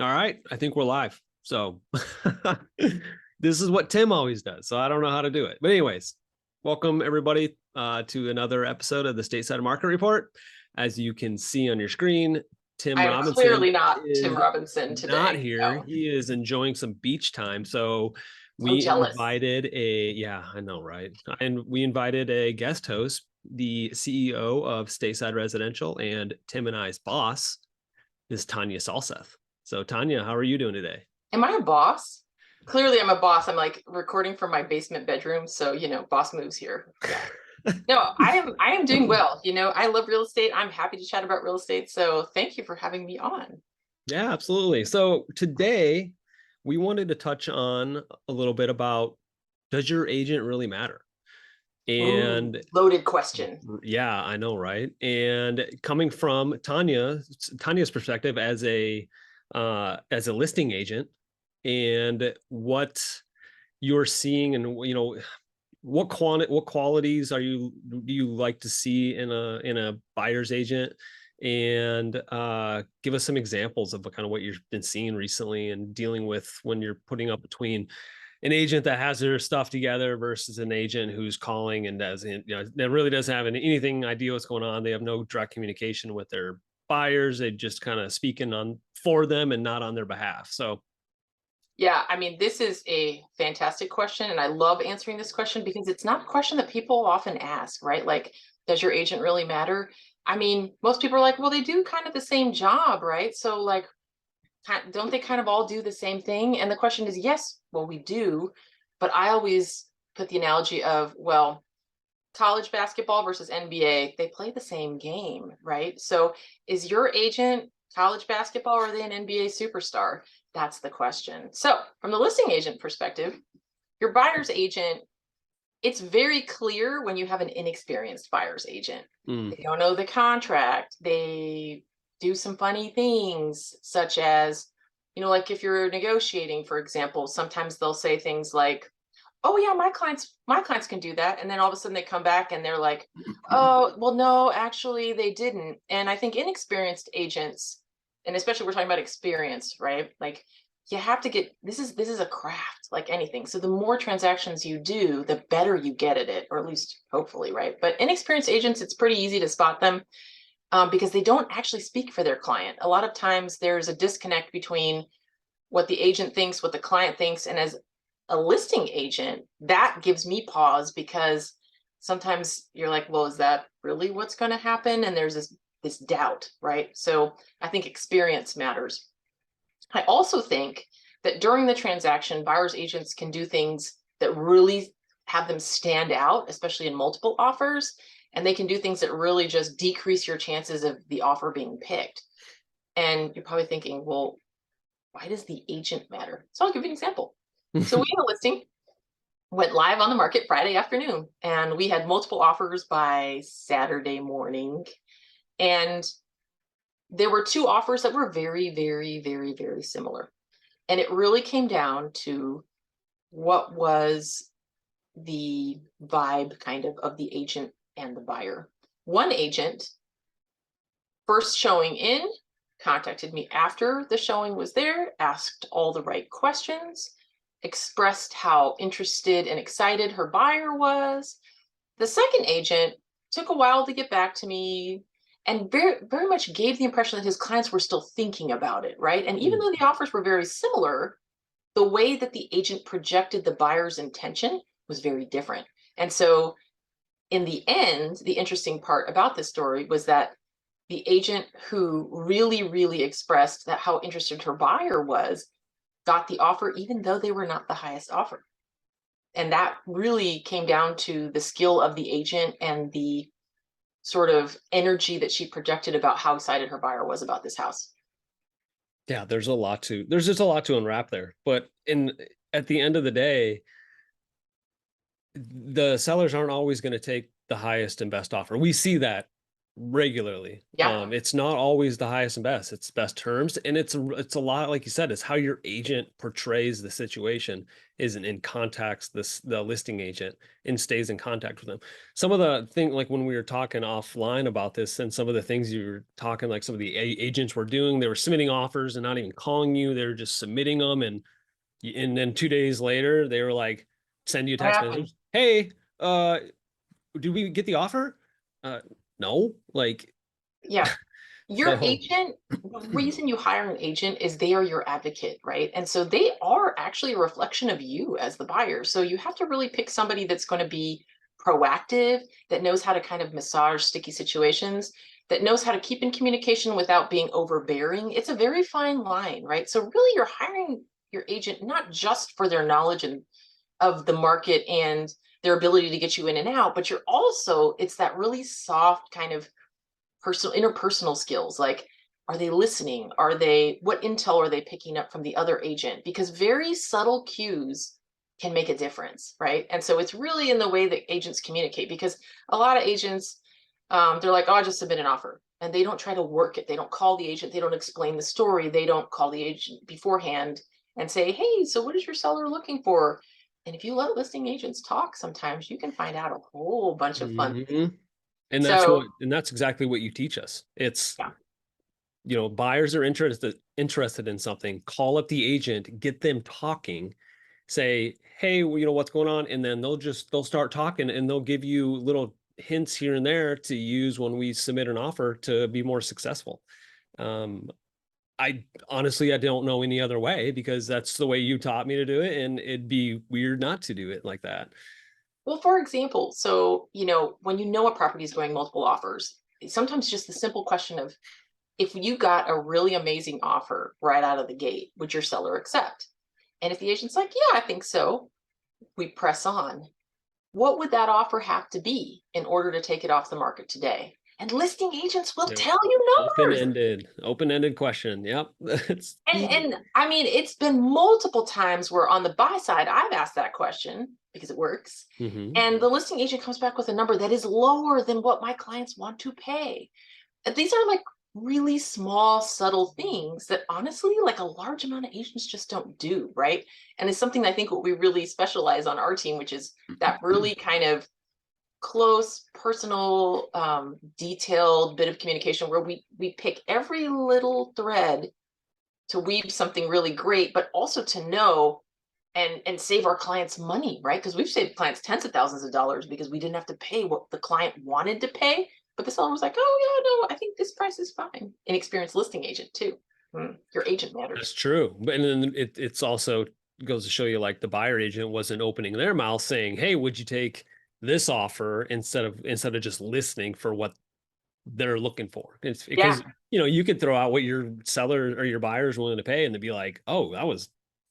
All right, I think we're live. So this is what Tim always does. So I don't know how to do it. But anyways, welcome everybody to another episode of the Stateside Market Report. As you can see on your screen, Tim I'm Robinson clearly not Tim is Robinson not today. here. No, He is enjoying some beach time. So so we jealous. invited yeah, I know, right? And we invited a guest host, the CEO of Stateside Residential, and Tim and I's boss is Tanya Salseth. So Tanya, how are you doing today? Am I a boss? Clearly, I'm a boss. I'm like recording from my basement bedroom, so boss moves here. Yeah. No, I am doing well. I love real estate. I'm happy to chat about real estate. So thank you for having me on. Yeah, absolutely. So today we wanted to touch on a little bit about, does your agent really matter? Ooh, And loaded question. yeah, I know, right? And coming from Tanya's perspective as a listing agent, and what you're seeing, and what qualities do you like to see in a buyer's agent, and give us some examples of kind of what you've been seeing recently and dealing with when you're putting up between an agent that has their stuff together versus an agent who's calling and doesn't, that really doesn't have anything idea what's going on. They have no direct communication with their buyers. They just kind of speaking on for them and not on their behalf. So Yeah, I mean, this is a fantastic question, and I love answering this question because it's not a question that people often ask, right? Like, does your agent really matter? I mean, most people are like, well, they do kind of the same job, right? So, like, don't they kind of all do the same thing? And the question is, yes, well, we do. But I always put the analogy of, well, college basketball versus NBA, they play the same game, right? So is your agent college basketball or are they an NBA superstar? That's the question. So from the listing agent perspective, your buyer's agent, it's very clear when you have an inexperienced buyer's agent. mm, They don't know the contract. They do some funny things, such as, like if you're negotiating, for example, sometimes they'll say things like, oh yeah, my clients can do that, and then all of a sudden they come back and they're like, oh well, no, actually they didn't. And I think inexperienced agents, and especially we're talking about experience, right? Like, you have to get, this is a craft like anything. So the more transactions you do, the better you get at it, or at least hopefully, right? But inexperienced agents, it's pretty easy to spot them, because they don't actually speak for their client. A lot of times there's a disconnect between what the agent thinks, what the client thinks. And as a listing agent, that gives me pause, because sometimes you're like, well, is that really what's going to happen? And there's this doubt, right? So I think experience matters. I also think that during the transaction, buyer's agents can do things that really have them stand out, especially in multiple offers. And they can do things that really just decrease your chances of the offer being picked. And you're probably thinking, well, why does the agent matter? So I'll give you an example. So we had a listing, went live on the market Friday afternoon, and we had multiple offers by Saturday morning. And there were two offers that were very, very, very, very similar. And it really came down to what was the vibe kind of the agent and the buyer. One agent, first showing in, contacted me after the showing was there, asked all the right questions, expressed how interested and excited her buyer was. The second agent took a while to get back to me, and very, very much gave the impression that his clients were still thinking about it, right? And even mm. though the offers were very similar, the way that the agent projected the buyer's intention was very different. And so in the end, the interesting part about this story was that the agent who really, really expressed that how interested her buyer was got the offer, even though they were not the highest offer. And that really came down to the skill of the agent and the sort of energy that she projected about how excited her buyer was about this house. Yeah, there's just a lot to unwrap there. But at the end of the day, the sellers aren't always going to take the highest and best offer. We see that regularly. Yeah. It's not always the highest and best. It's best terms, and it's a lot like you said. It's how your agent portrays the situation, isn't in context the listing agent and stays in contact with them. Some of the thing like when we were talking offline about this, and some of the things you were talking like some of the agents were doing, they were submitting offers and not even calling you. They were just submitting them, and then 2 days later they were like send you a What text happened? message. Hey, did we get the offer? Uh, no, like Yeah. Your so. agent, the reason you hire an agent is they are your advocate, right? And so they are actually a reflection of you as the buyer. So you have to really pick somebody that's going to be proactive, that knows how to kind of massage sticky situations, that knows how to keep in communication without being overbearing. It's a very fine line, right? So really you're hiring your agent not just for their knowledge and of the market and their ability to get you in and out, but you're also, it's that really soft kind of personal interpersonal skills, like are they listening, are they, what intel are they picking up from the other agent, because very subtle cues can make a difference, right? And so it's really in the way that agents communicate, because a lot of agents, they're like, oh, I just submit an offer, and they don't try to work it, they don't call the agent, they don't explain the story, they don't call the agent beforehand and say, hey, so what is your seller looking for? And if you let listing agents talk, sometimes you can find out a whole bunch of fun things. Mhm. So And that's exactly what you teach us. It's, yeah. buyers are interested in something, call up the agent, get them talking, say, hey, well, what's going on? And then they'll start talking, and they'll give you little hints here and there to use when we submit an offer to be more successful. Um, I honestly, I don't know any other way, because that's the way you taught me to do it. And it'd be weird not to do it like that. Well, for example, so, when you know a property is going multiple offers, sometimes just the simple question of, if you got a really amazing offer right out of the gate, would your seller accept? And if the agent's like, yeah, I think so, we press on. What would that offer have to be in order to take it off the market today? And listing agents will Yeah. tell you numbers. Open-ended question. Yep. It's And I mean, it's been multiple times where on the buy side, I've asked that question because it works. mhm. And the listing agent comes back with a number that is lower than what my clients want to pay. And these are like really small, subtle things that honestly, like a large amount of agents just don't do, right? And it's something I think what we really specialize on our team, which is that really kind of close, personal, detailed bit of communication where we pick every little thread to weave something really great, but also to know and save our clients money, right? Because we've saved clients tens of thousands of dollars because we didn't have to pay what the client wanted to pay, but the seller was like, oh yeah, no, I think this price is fine. An experienced listing agent too. Your agent That's matters. true. But and then it's also goes to show you, like, the buyer agent wasn't opening their mouth saying, hey, would you take this offer, instead of just listening for what they're looking for. It's Yeah. because you could throw out what your seller or your buyer is willing to pay, and they'd be like, oh, that was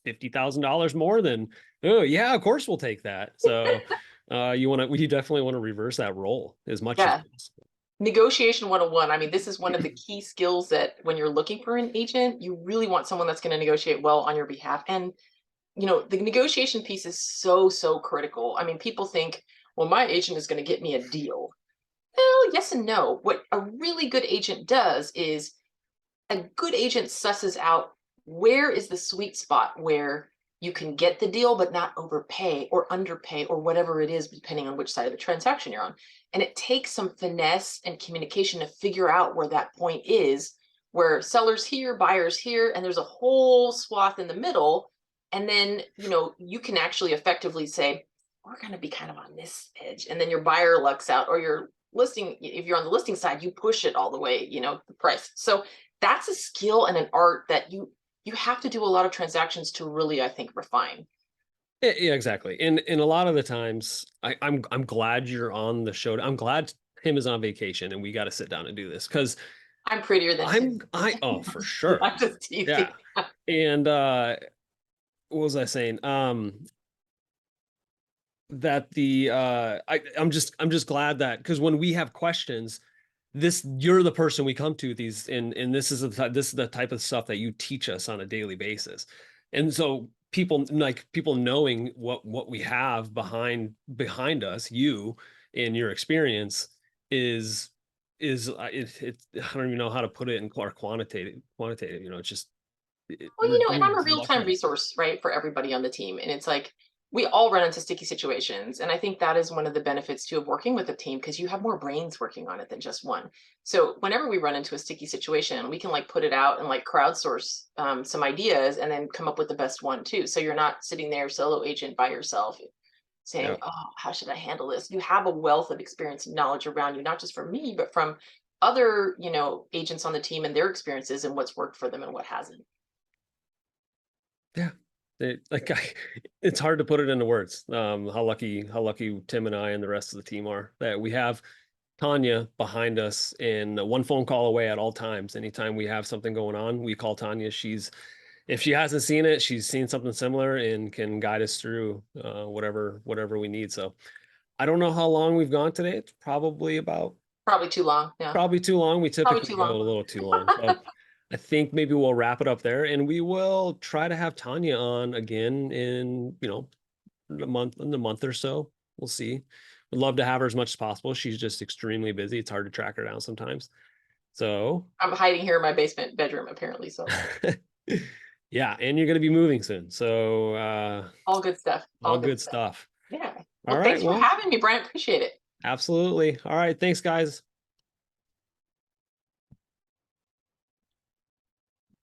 $50,000 more than, oh yeah, of course we'll take that. So you definitely want to reverse that role as much as Yeah. possible. Negotiation 101. I mean, this is one of the key skills that when you're looking for an agent, you really want someone that's going to negotiate well on your behalf. And the negotiation piece is so, so critical. I mean, people think, well, my agent is going to get me a deal. Well, yes and no. What a really good agent does is a good agent susses out where is the sweet spot where you can get the deal but not overpay or underpay or whatever it is, depending on which side of the transaction you're on. And it takes some finesse and communication to figure out where that point is, where sellers here, buyers here, and there's a whole swath in the middle. And then, you can actually effectively say, we're going to be kind of on this edge. And then your buyer lucks out, or your listing, if you're on the listing side, you push it all the way, the price. So that's a skill and an art that you have to do a lot of transactions to really, I think, refine. Yeah, exactly. And a lot of the times, I'm glad you're on the show. I'm glad Tim is on vacation and we got to sit down and do this, because I'm prettier than him. oh, for sure. I'm just teasing. Yeah. And what was I saying? That the I'm just glad that, because when we have questions, you're the person we come to these, and this is the type of stuff that you teach us on a daily basis. And so people knowing what we have behind us, you and your experience, is is I don't even know how to put it in quantitative, it's just Well, we're and doing I'm a as real much time as resource, right, for everybody on the team. And it's like we all run into sticky situations. And I think that is one of the benefits too of working with a team because you have more brains working on it than just one. So whenever we run into a sticky situation, we can like put it out and like crowdsource some ideas and then come up with the best one too. So you're not sitting there solo agent by yourself saying, yeah. oh, how should I handle this? You have a wealth of experience and knowledge around you, not just from me, but from other, agents on the team and their experiences and what's worked for them and what hasn't. Yeah. It's hard to put it into words. How lucky Tim and I and the rest of the team are that we have Tanya behind us and one phone call away at all times. Anytime we have something going on, we call Tanya. If she hasn't seen it, she's seen something similar and can guide us through whatever we need. So I don't know how long we've gone today. It's Probably too long. Yeah. probably too long. We Probably typically too go long. a little too long. So I think maybe we'll wrap it up there and we will try to have Tanya on again in a month or so. We'll see. Would love to have her as much as possible. She's just extremely busy. It's hard to track her down sometimes. So I'm hiding here in my basement bedroom, apparently. So yeah, and you're gonna be moving soon. So all good stuff. all All good good stuff. stuff. Yeah. All Well, right. thanks for Well, having me, Brian. Appreciate it. absolutely. All right. Thanks, guys.